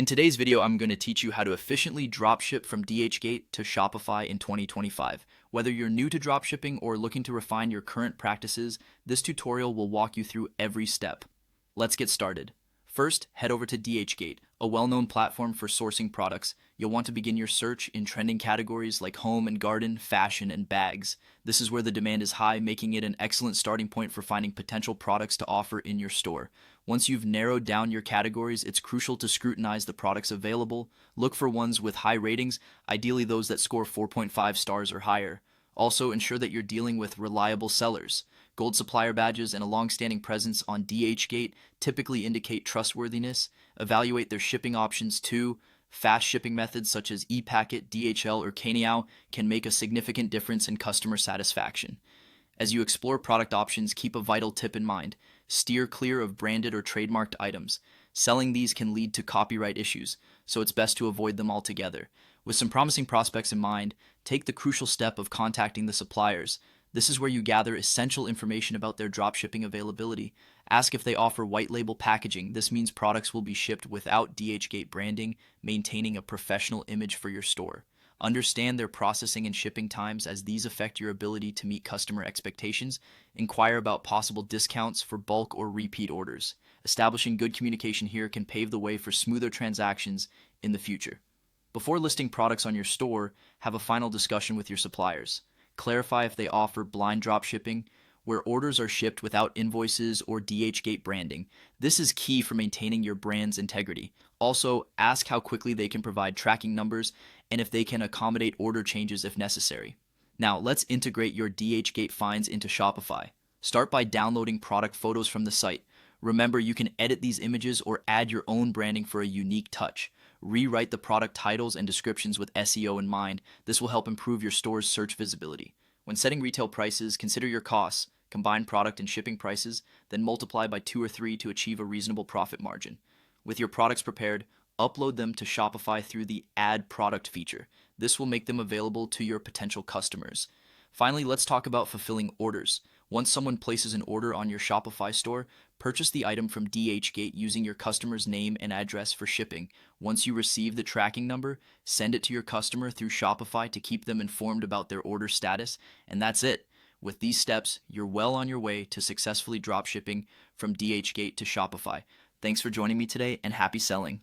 In today's video, I'm going to teach you how to efficiently dropship from Dhgate to Shopify in 2025. Whether you're new to dropshipping or looking to refine your current practices, this tutorial will walk you through every step. Let's get started. First, head over to Dhgate, a well-known platform for sourcing products. You'll want to begin your search in trending categories like home and garden, fashion, and bags. This is where the demand is high, making it an excellent starting point for finding potential products to offer in your store. Once you've narrowed down your categories, it's crucial to scrutinize the products available. Look for ones with high ratings, ideally those that score 4.5 stars or higher. Also, ensure that you're dealing with reliable sellers. Gold supplier badges and a long-standing presence on Dhgate typically indicate trustworthiness. Evaluate their shipping options too. Fast shipping methods such as ePacket, DHL, or Kaniao can make a significant difference in customer satisfaction. As you explore product options, keep a vital tip in mind. Steer clear of branded or trademarked items. Selling these can lead to copyright issues, so it's best to avoid them altogether. With some promising prospects in mind, take the crucial step of contacting the suppliers. This is where you gather essential information about their dropshipping availability. Ask if they offer white label packaging. This means products will be shipped without Dhgate branding, maintaining a professional image for your store. Understand their processing and shipping times as these affect your ability to meet customer expectations. Inquire about possible discounts for bulk or repeat orders. Establishing good communication here can pave the way for smoother transactions in the future. Before listing products on your store, have a final discussion with your suppliers. Clarify if they offer blind dropshipping, where orders are shipped without invoices or Dhgate branding. This is key for maintaining your brand's integrity. Also, ask how quickly they can provide tracking numbers and if they can accommodate order changes if necessary. Now, let's integrate your Dhgate finds into Shopify. Start by downloading product photos from the site. Remember, you can edit these images or add your own branding for a unique touch. Rewrite the product titles and descriptions with SEO in mind. This will help improve your store's search visibility. When setting retail prices, consider your costs, combine product and shipping prices, then multiply by 2 or 3 to achieve a reasonable profit margin. With your products prepared, upload them to Shopify through the Add Product feature. This will make them available to your potential customers. Finally, let's talk about fulfilling orders. Once someone places an order on your Shopify store, purchase the item from Dhgate using your customer's name and address for shipping. Once you receive the tracking number, send it to your customer through Shopify to keep them informed about their order status, and that's it. With these steps, you're well on your way to successfully dropshipping from Dhgate to Shopify. Thanks for joining me today, and happy selling.